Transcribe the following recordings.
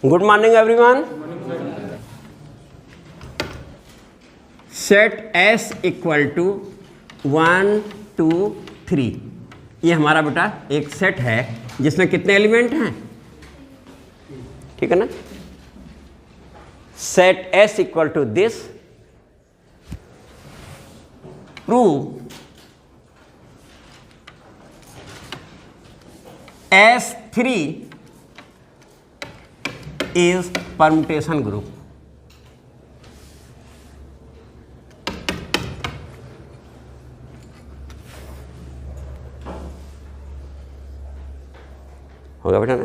Good morning everyone. Set S equal to 1 2 3, ये हमारा बेटा एक सेट है जिसमें कितने एलिमेंट हैं, ठीक है ना। Set S equal to this, prove S3 is permutation group। होगा बेटा ना।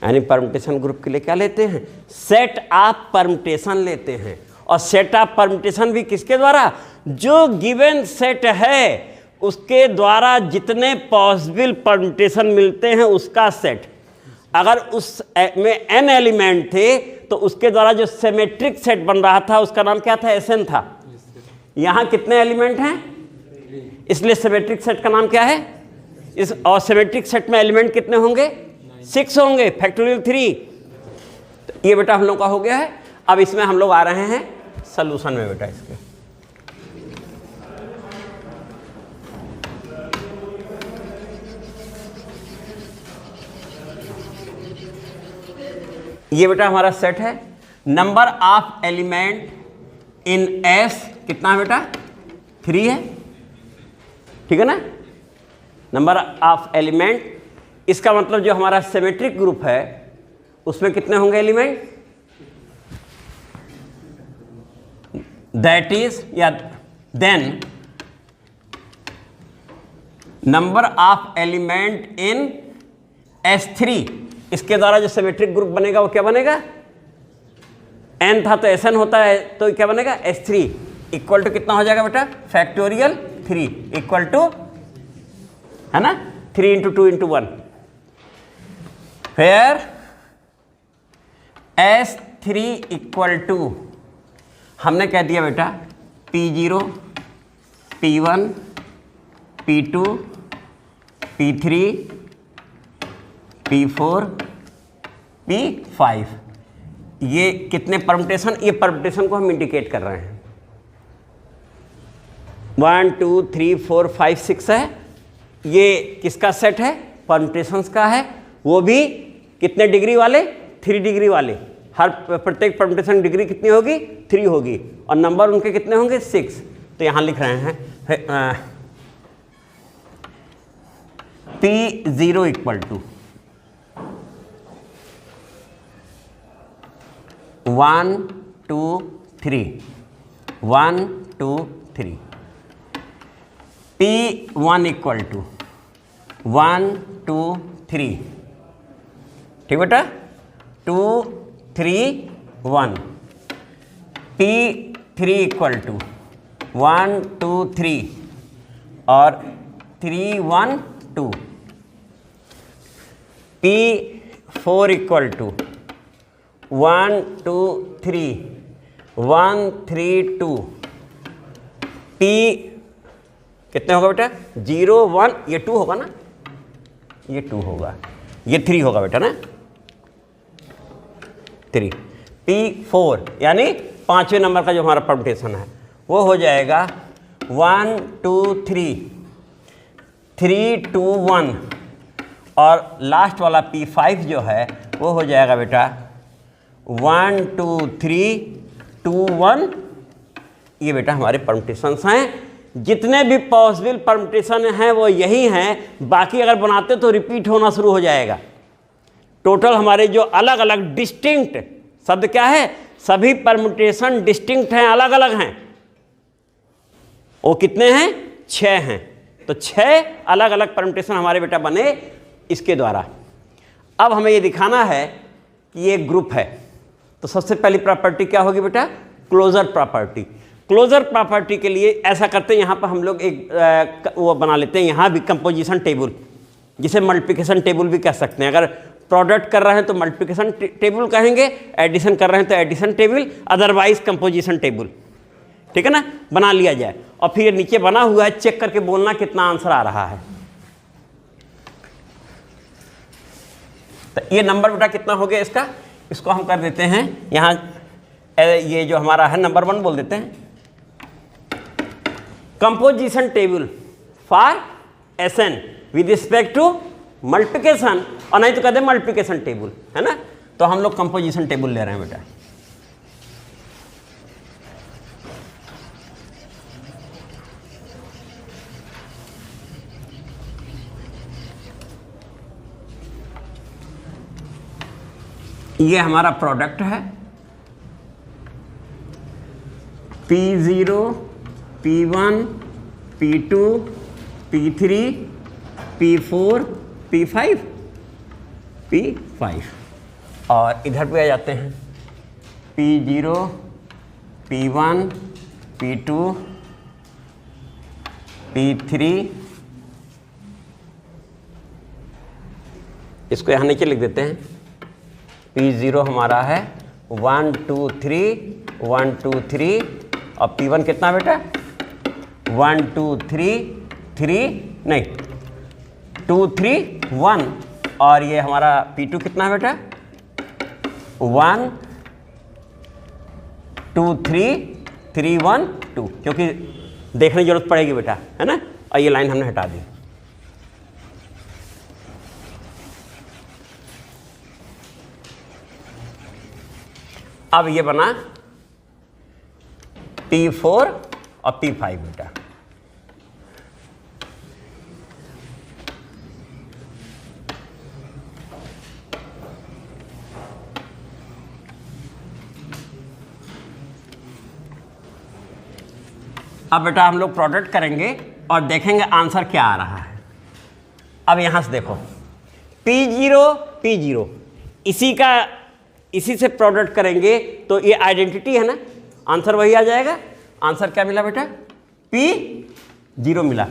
यानी परम्यूटेशन ग्रुप के लिए क्या लेते हैं, सेट ऑफ परम्यूटेशन लेते हैं। और सेट ऑफ परम्यूटेशन भी किसके द्वारा, जो गिवन सेट है उसके द्वारा जितने पॉसिबल परम्यूटेशन मिलते हैं उसका सेट। अगर उस में n एलिमेंट थे तो उसके द्वारा जो सिमेट्रिक सेट बन रहा था उसका नाम क्या था, Sn था। यहाँ कितने एलिमेंट हैं, इसलिए सिमेट्रिक सेट का नाम क्या है। इस और सिमेट्रिक सेट में एलिमेंट कितने होंगे, 6 होंगे, फैक्टोरियल 3। तो ये बेटा हम लोग का हो गया है। अब इसमें हम लोग आ रहे हैं सॉल्यूशन में बेटा। इसके ये बेटा हमारा सेट है। Number of element in S कितना है बेटा, 3 है, ठीक है ना। नंबर ऑफ एलिमेंट, इसका मतलब जो हमारा सिमेट्रिक ग्रुप है उसमें कितने होंगे एलिमेंट, दैट इज या then number of element in S3, इसके द्वारा जो सिमेट्रिक ग्रुप बनेगा वो क्या बनेगा, n था तो Sn होता है, तो क्या बनेगा S3 इक्वल टू कितना हो जाएगा बेटा, फैक्टोरियल 3 इक्वल टू, है ना, 3 इंटू 2 इंटू 1। फिर S3 इक्वल टू हमने कह दिया बेटा P0 P1 P2 P3 P4 P5, ये कितने परम्यूटेशन, ये परम्यूटेशन को हम इंडिकेट कर रहे हैं। 1 2 3 4 5 6 है, ये किसका सेट है, परम्यूटेशंस का है। वो भी कितने डिग्री वाले, 3 डिग्री वाले। हर प्रत्येक परम्यूटेशन डिग्री कितनी होगी, 3 होगी, और नंबर उनके कितने होंगे, 6। तो यहाँ लिख रहे हैं P0 equal to 1 2 3 1 2 3, P1 equal to 1 2 3, ठीक बेटा, 2 3 1, P3 इक्वल टू 1 2 3 और 3 1 2, P4 इक्वल टू 1 2 3 1 3 2, P कितने होगा बेटा, 0 1, ये 2 होगा ना, ये 2 होगा, ये 3 होगा बेटा ना, 3। P4 यानी 5वें नंबर का जो हमारा परम्यूटेशन है वो हो जाएगा 1 2 3 3 2 1, और लास्ट वाला P5 जो है वो हो जाएगा बेटा 1 2 3 2 1। ये बेटा हमारे परम्यूटेशंस हैं। जितने भी पॉसिबल परम्यूटेशन हैं वो यही हैं, बाकी अगर बनाते तो रिपीट होना शुरू हो जाएगा। टोटल हमारे जो अलग अलग डिस्टिंक्ट शब्द क्या है, सभी परम्यूटेशन डिस्टिंक्ट हैं, अलग अलग हैं। वो कितने हैं, 6 हैं। तो 6 अलग अलग परम्यूटेशन हमारे बेटा बने इसके द्वारा। अब हमें ये दिखाना है कि ये ग्रुप है, तो सबसे पहली प्रॉपर्टी क्या होगी बेटा, क्लोजर प्रॉपर्टी। क्लोजर प्रॉपर्टी के लिए ऐसा करते हैं, यहाँ पर हम लोग एक वो बना लेते हैं, यहाँ भी कंपोजिशन टेबल, जिसे मल्टीप्लिकेशन टेबल भी कह सकते हैं। अगर प्रोडक्ट कर रहे हैं तो मल्टीप्लिकेशन टेबल कहेंगे, एडिशन कर रहे हैं तो addition table, otherwise composition table, ठीक है ना। बना लिया जाए और फिर नीचे बना हुआ है, चेक करके बोलना कितना आंसर आ रहा है। तो ये नंबर बेटा कितना हो गया इसका, इसको हम कर देते हैं यहाँ, ये जो हमारा है नंबर 1 बोल देते हैं। Composition table for SN with respect to multiplication, और नहीं तो कहते मल्टीप्लिकेशन टेबल, है ना। तो हम लोग कंपोजिशन टेबल ले रहे हैं बेटा। ये हमारा प्रोडक्ट है P0, P1, P2, P3, P4, P5, P5, और इधर पे आ जाते हैं P0, P1, P2, P3, इसको यहाँ नीचे लिख देते हैं। P0 हमारा है 1 2 3 1 2 3, और P1 कितना बेटा 1 2 3 3 नहीं 2 3 1, और ये हमारा P2 कितना है बेटा 1 2 3 3 1 2, क्योंकि देखने की जरूरत पड़ेगी बेटा, है ना। और ये लाइन हमने हटा दी। अब ये बना P4 और P5 बेटा। अब बेटा हम लोग प्रोडक्ट करेंगे और देखेंगे आंसर क्या आ रहा है। अब यहां से देखो P0 P0, इसी से प्रोडक्ट करेंगे तो ये आइडेंटिटी है ना, आंसर वही आ जाएगा। आंसर क्या मिला बेटा P0 मिला।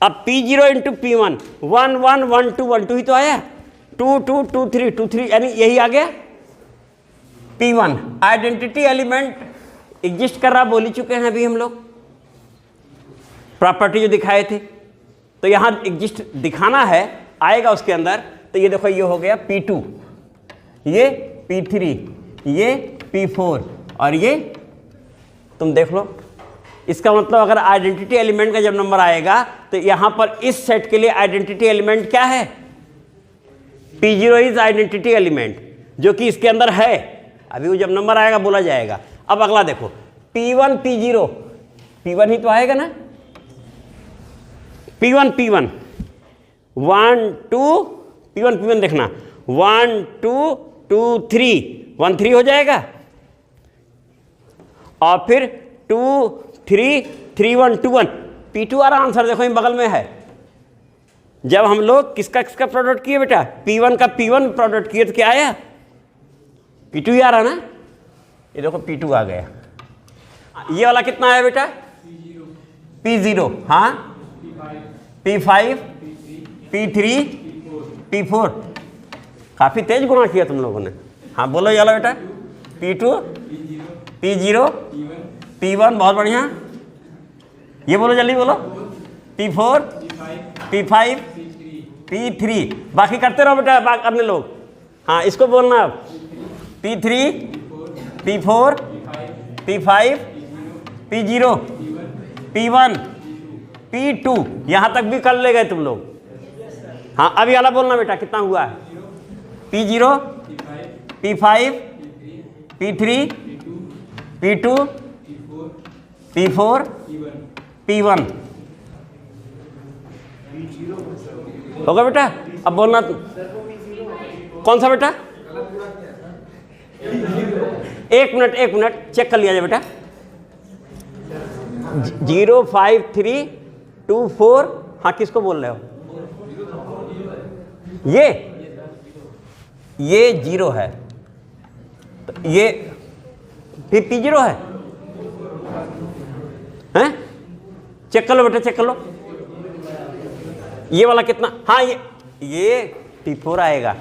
अब P0 इंटू P1 1 1 1 2 1 2 ही तो आया, 2 2 2 3 2 3, यानी यही आ गया P1। आइडेंटिटी एलिमेंट एग्जिस्ट कर रहा बोल ही चुके हैं अभी हम लोग, प्रॉपर्टी जो दिखाए थे, तो यहाँ एग्जिस्ट दिखाना है, आएगा उसके अंदर। तो ये देखो ये हो गया P2, ये P3, ये P4, और ये तुम देख लो। इसका मतलब अगर आइडेंटिटी एलिमेंट का जब नंबर आएगा तो यहाँ पर इस सेट के लिए आइडेंटिटी एलिमेंट क्या है P0 इज आइडेंटिटी एलिमेंट, जो कि इसके अंदर है। अभी वो जब नंबर आएगा बोला जाएगा। अब अगला देखो P1 P0, P1 ही तो आएगा ना, P1 1 2 P1 देखना 1 2 2 3 1 3 हो जाएगा, और फिर 2 3 3 1 2 1 P2 आ रहा। आंसर देखो इन बगल में है। जब हम लोग किसका प्रोडक्ट किए बेटा P1 का P1 प्रोडक्ट किए तो क्या आया P2 ही आ रहा ना। ये देखो P2 आ गया। ये वाला कितना आया बेटा P0, हाँ P5 P3 P4। काफी तेज गुणा किया तुम लोगों ने। हाँ बोलो ये वाला बेटा P2 P0 P1, बहुत बढ़िया। ये बोलो जल्दी बोलो P4 P5 P3, बाकी करते रहो बेटा अपने लोग। हाँ इसको बोलना अब P3 P4 P5 P0 P1 P2, यहाँ तक भी कर ले गए तुम लोग। हाँ अभी वाला बोलना बेटा कितना हुआ है P0 P5 P3 P2 P4 P1 होगा बेटा। अब बोलना कौन सा बेटा, एक मिनट चेक कर लिया जाए बेटा। 0 5 3 2 4, हाँ किसको बोल रहे हो ये 0 है, तो ये फिर P0 है, हैं? चेक कर लो बेटा चेक कर लो। ये वाला कितना, हाँ ये P4 आएगा।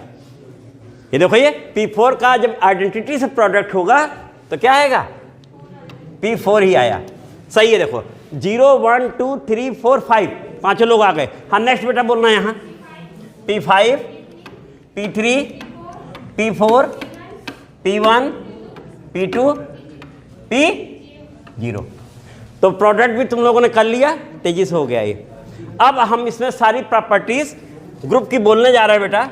ये देखो ये P4 का जब आइडेंटिटी से प्रोडक्ट होगा तो क्या आएगा P4 ही आया। सही है देखो 0 1 2 3 4 5 पांचों लोग आ गए। हाँ नेक्स्ट बेटा बोलना है यहाँ P5 P3, P4, P1, P2, P0। तो प्रोडक्ट भी तुम लोगों ने कर लिया, तेजी से हो गया ये। अब हम इसमें सारी प्रॉपर्टीज ग्रुप की बोलने जा रहे हैं बेटा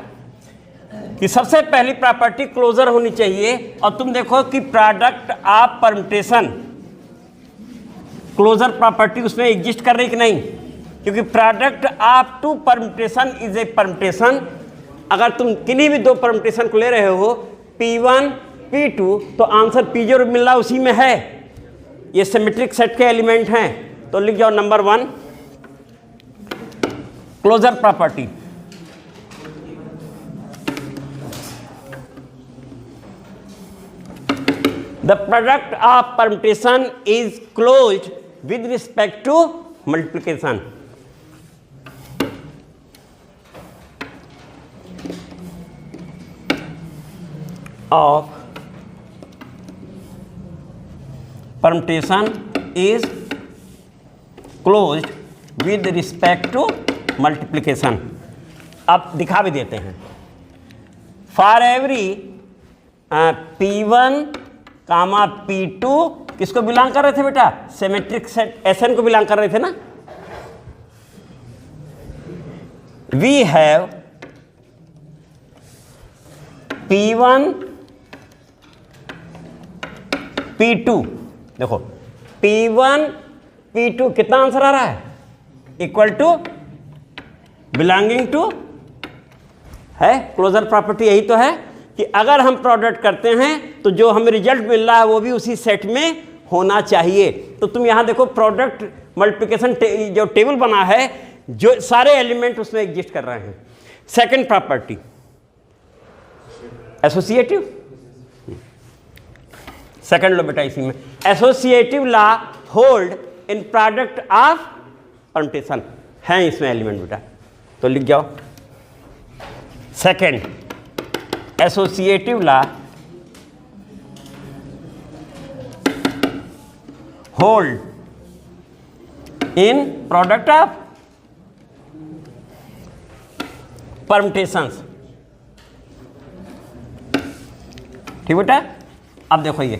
कि सबसे पहली प्रॉपर्टी क्लोजर होनी चाहिए। और तुम देखो कि product of permutation, closure property उसमें एग्जिस्ट कर रही कि नहीं, क्योंकि product of two permutation is a permutation. अगर तुम किन्हीं भी दो परम्यूटेशन को ले रहे हो P1, P2, तो आंसर P0 मिल रहा उसी में है। ये सिमेट्रिक सेट के एलिमेंट हैं। तो लिख जाओ number 1 closure property. The product of permutation is closed with respect to multiplication. Of permutation is closed with respect to multiplication. अब दिखा भी देते हैं। For every P1, P2 किसको बिलोंग कर रहे थे बेटा? सिमेट्रिक सेट Sn को बिलोंग कर रहे थे ना। We have P1, P2, देखो P1, P2 कितना आंसर आ रहा है? इक्वल टू बिलोंगिंग टू है। क्लोजर प्रॉपर्टी यही तो है कि अगर हम प्रोडक्ट करते हैं तो जो हमें रिजल्ट मिल रहा है वो भी उसी सेट में होना चाहिए। तो तुम यहां देखो प्रोडक्ट मल्टीप्लिकेशन जो टेबल बना है, जो सारे एलिमेंट उसमें एग्जिस्ट कर रहे हैं। सेकंड प्रॉपर्टी एसोसिएटिव, सेकंड लो बेटा इसी में, associative law hold in product of permutation है इसमें एलिमेंट बेटा। तो लिख जाओ second associative law hold in product of permutations. ठीक बेटा। अब देखो ये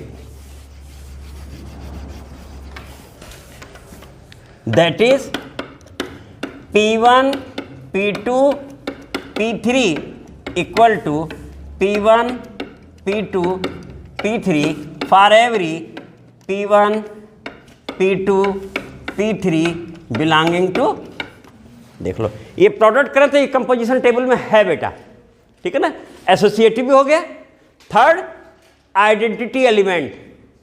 that is P1, P2, P3 equal to P1, P2, P3 for every P1, P2, P3 belonging to. देख लो ये प्रोडक्ट करें तो ये कंपोजिशन टेबल में है बेटा। ठीक है ना। एसोसिएटिव भी हो गया। थर्ड आइडेंटिटी एलिमेंट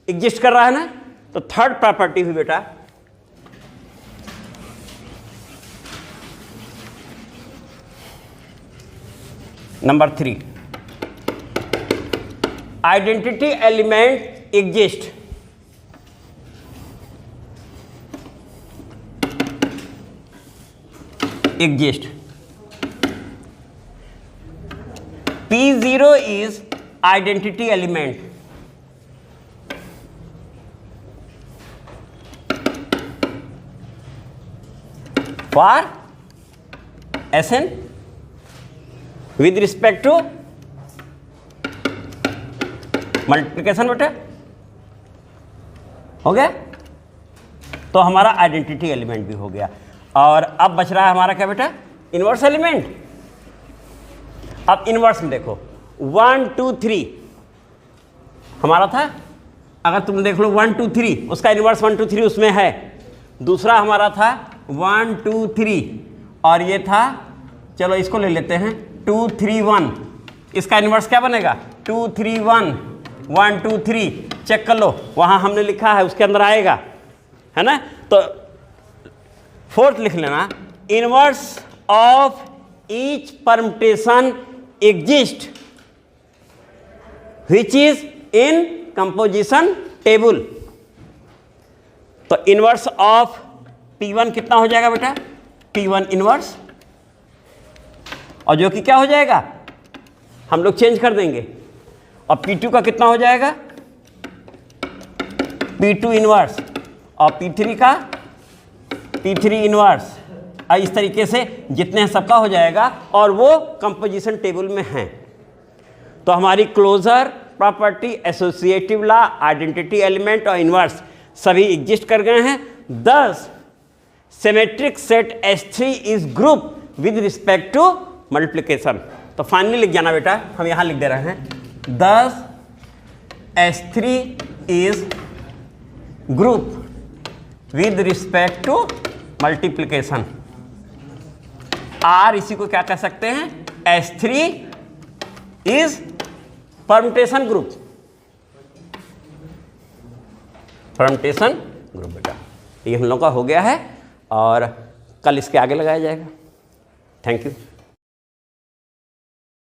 एग्जिस्ट कर रहा है ना, तो थर्ड प्रॉपर्टी हुई बेटा number 3 identity element exist P0 is identity element for Sn with respect to multiplication बेटा। हो गया। तो हमारा आइडेंटिटी एलिमेंट भी हो गया। और अब बच रहा है हमारा क्या बेटा? Inverse element. अब इनवर्स में देखो 1 2 3 हमारा था। अगर तुम देख लो 1 2 3 उसका इनवर्स 1 2 3 उसमें है। दूसरा हमारा था 1 2 3 और ये था, चलो इसको ले लेते हैं 2 3 1। इसका इनवर्स क्या बनेगा? 2 3 1 1 2 3। चेक कर लो वहाँ हमने लिखा है उसके अंदर आएगा, है ना। तो फोर्थ लिख लेना inverse of each permutation exist which is in composition table. तो इनवर्स ऑफ P1 कितना हो जाएगा बेटा? P1 इनवर्स, और जो कि क्या हो जाएगा हम लोग चेंज कर देंगे। और P2 का कितना हो जाएगा? P2 inverse. और P3 का P3 इनवर्स। इस तरीके से जितने हैं सबका हो जाएगा और वो कंपोजिशन टेबल में हैं। तो हमारी closure property, associative law, identity element और इनवर्स सभी एग्जिस्ट कर गए हैं। 10 symmetric set S3 is group with respect to multiplication. तो फाइनली लिख जाना बेटा, हम यहां लिख दे रहे हैं 10 S3 is group with respect to multiplication. R इसी को क्या कह सकते हैं, S3 is permutation group, permutation group बेटा। ये हम लोग का हो गया है और कल इसके आगे लगाया जाएगा। Thank you.